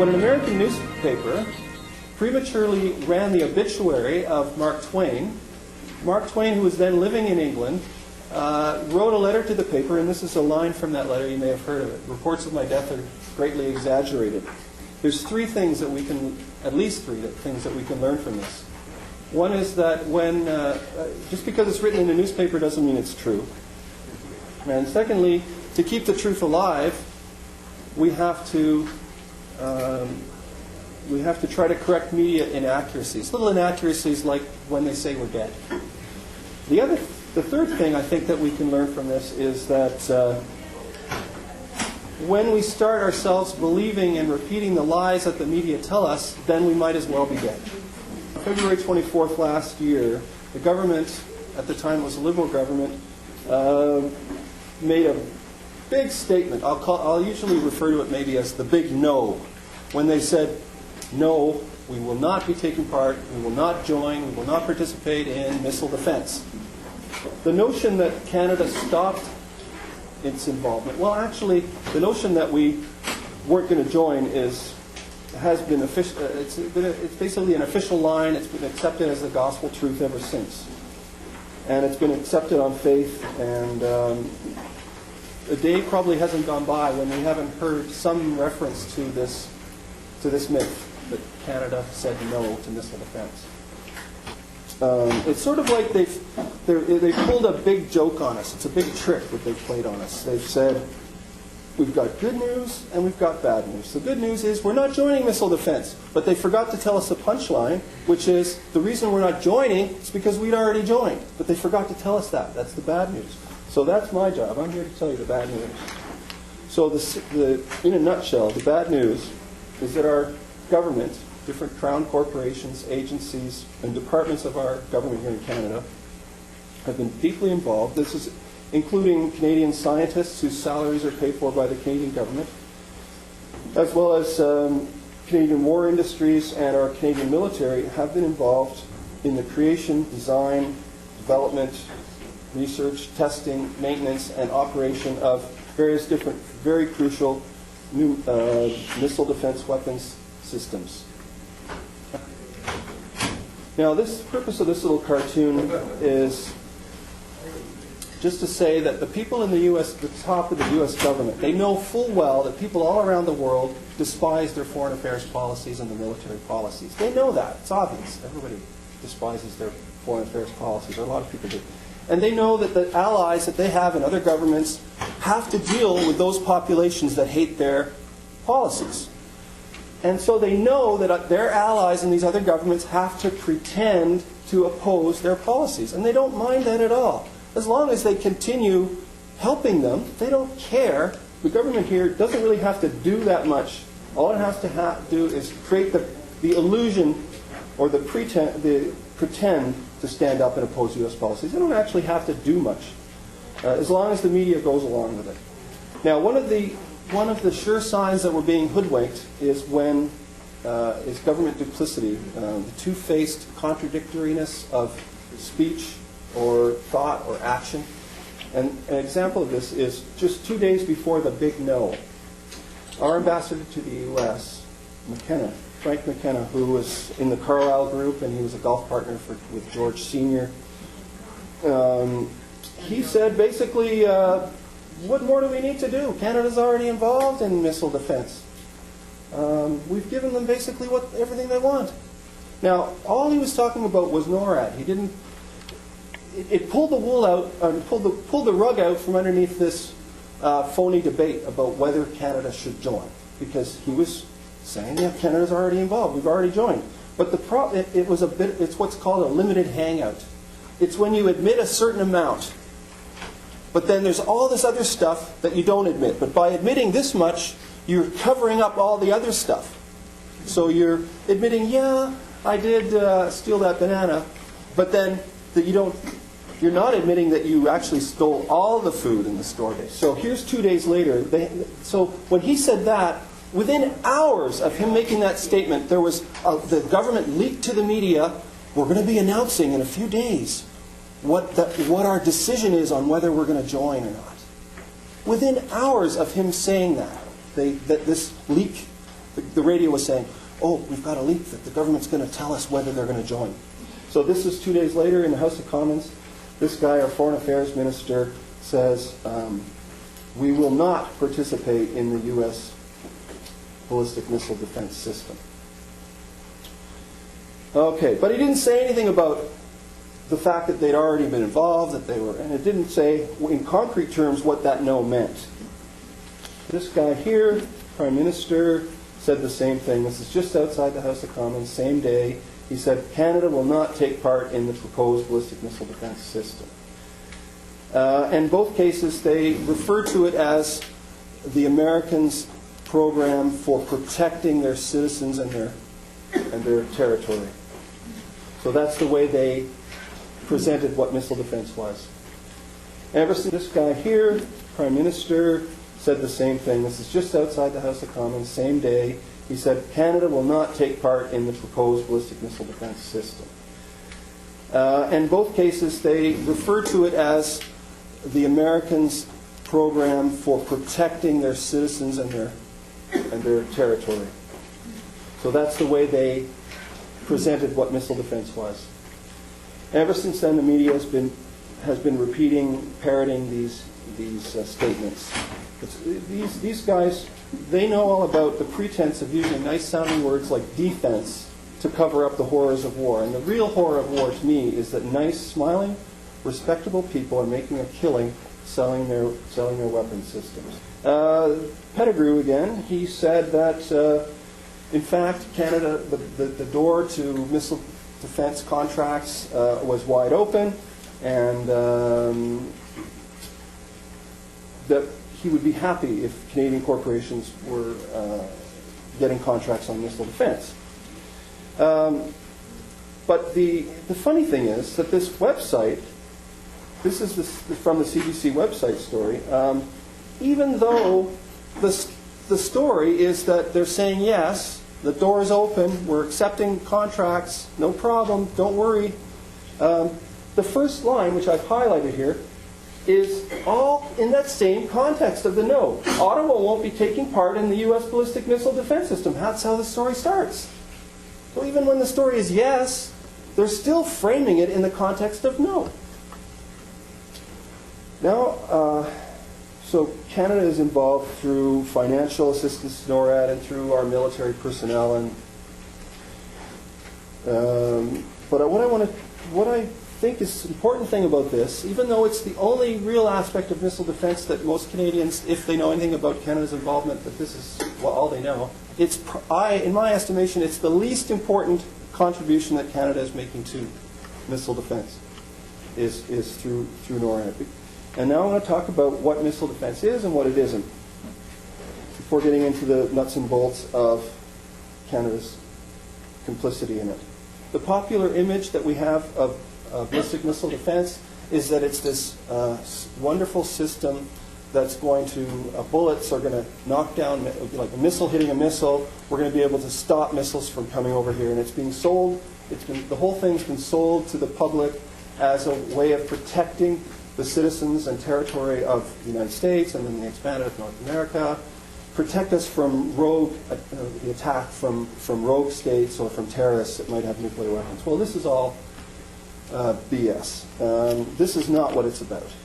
But an American newspaper prematurely ran the obituary of Mark Twain. Mark Twain, who was then living in England, wrote a letter to the paper, and this is a line from that letter, you may have heard of it. Reports of my death are greatly exaggerated. There's three things that we can, at least three things that we can learn from this. One is that when, just because it's written in a newspaper doesn't mean it's true. And secondly, to keep the truth alive, we have to try to correct media inaccuracies. Little inaccuracies like when they say we're dead. The third thing I think that we can learn from this is that when we start ourselves believing and repeating the lies that the media tell us, then we might as well be dead. On February 24th last year, the government, at the time it was a Liberal government, made a big statement. I'll usually refer to it maybe as the big no. When they said, no, we will not be taking part, we will not join, we will not participate in missile defense. The notion that Canada stopped its involvement, well, actually, the notion that we weren't going to join has been official. It's basically an official line. It's been accepted as the gospel truth ever since, and it's been accepted on faith. And a day probably hasn't gone by when we haven't heard some reference to this myth that Canada said no to missile defense. It's sort of like they pulled a big joke on us. It's a big trick that they've played on us. They've said, we've got good news and we've got bad news. The good news is we're not joining missile defense. But they forgot to tell us the punchline, which is the reason we're not joining is because we'd already joined. But they forgot to tell us that. That's the bad news. So that's my job. I'm here to tell you the bad news. So in a nutshell, the bad news is that our government, different crown corporations, agencies, and departments of our government here in Canada have been deeply involved. This is including Canadian scientists whose salaries are paid for by the Canadian government, as well as Canadian war industries and our Canadian military have been involved in the creation, design, development, research, testing, maintenance, and operation of various different, very crucial new missile defense weapons systems. Now, the purpose of this little cartoon is just to say that the people in the U.S., the top of the U.S. government, they know full well that people all around the world despise their foreign affairs policies and the military policies. They know that. It's obvious. Everybody despises their foreign affairs policies, or a lot of people do. And they know that the allies that they have in other governments have to deal with those populations that hate their policies. And so they know that their allies in these other governments have to pretend to oppose their policies. And they don't mind that at all. As long as they continue helping them, they don't care. The government here doesn't really have to do that much. All it has to do is create the illusion or the pretend to stand up and oppose U.S. policies. They don't actually have to do much, as long as the media goes along with it. Now, one of the sure signs that we're being hoodwinked is government duplicity, the two-faced contradictoriness of speech or thought or action. And an example of this is just 2 days before the big no, our ambassador to the U.S., Frank McKenna, who was in the Carlyle Group and he was a golf partner with George Sr., he said basically, what more do we need to do? Canada's already involved in missile defense. We've given them basically everything they want. Now, all he was talking about was NORAD. He didn't. It pulled the wool out, pulled the rug out from underneath this phony debate about whether Canada should join, because he was saying, yeah, Canada's already involved. We've already joined. But it's what's called a limited hangout. It's when you admit a certain amount, but then there's all this other stuff that you don't admit. But by admitting this much, you're covering up all the other stuff. So you're admitting, yeah, I did steal that banana, but then you're not admitting that you actually stole all the food in the store base. So here's 2 days later. So when he said that, within hours of him making that statement, there was the government leaked to the media, we're going to be announcing in a few days what our decision is on whether we're going to join or not. Within hours of him saying that this leak The radio was saying, oh, we've got a leak that the government's going to tell us whether they're going to join. So this is 2 days later in the House of Commons. This guy, our Foreign Affairs Minister, says, we will not participate in the U.S. ballistic missile defense system. Okay, but he didn't say anything about the fact that they'd already been involved, that they were, and it didn't say in concrete terms what that no meant. This guy here, Prime Minister, said the same thing. This is just outside the House of Commons, same day. He said, Canada will not take part in the proposed ballistic missile defense system. In both cases, they refer to it as the Americans' program for protecting their citizens and their territory. So that's the way they presented what missile defense was. Everson, this guy here, Prime Minister, said the same thing. This is just outside the House of Commons, same day. He said, Canada will not take part in the proposed ballistic missile defense system. In both cases, they refer to it as the Americans' program for protecting their citizens and their territory. So that's the way they presented what missile defense was. Ever since then, the media has been repeating, parroting these statements. These guys, they know all about the pretense of using nice-sounding words like defense to cover up the horrors of war. And the real horror of war to me is that nice, smiling, respectable people are making a killing selling their weapons systems. Pettigrew again, he said that in fact Canada, the door to missile defense contracts was wide open, and that he would be happy if Canadian corporations were getting contracts on missile defense. But the funny thing is that this website, this is from the CBC website story, even though the story is that they're saying, yes, the door is open, we're accepting contracts, no problem, don't worry. The first line, which I've highlighted here, is all in that same context of the no. Ottawa won't be taking part in the U.S. ballistic missile defense system. That's how the story starts. So even when the story is yes, they're still framing it in the context of no. Now, so Canada is involved through financial assistance to NORAD and through our military personnel. And but what I think is the important thing about this, even though it's the only real aspect of missile defense that most Canadians, if they know anything about Canada's involvement, that this is all they know. In my estimation, it's the least important contribution that Canada is making to missile defense is through NORAD. And now I'm going to talk about what missile defense is and what it isn't, before getting into the nuts and bolts of Canada's complicity in it. The popular image that we have of ballistic missile defense is that it's this wonderful system that's going to, bullets are going to knock down, like a missile hitting a missile, we're going to be able to stop missiles from coming over here. And it's being sold, the whole thing's been sold to the public as a way of protecting the citizens and territory of the United States and then the expanded of North America, protect us from the attack from rogue states or from terrorists that might have nuclear weapons. Well, this is all BS. This is not what it's about.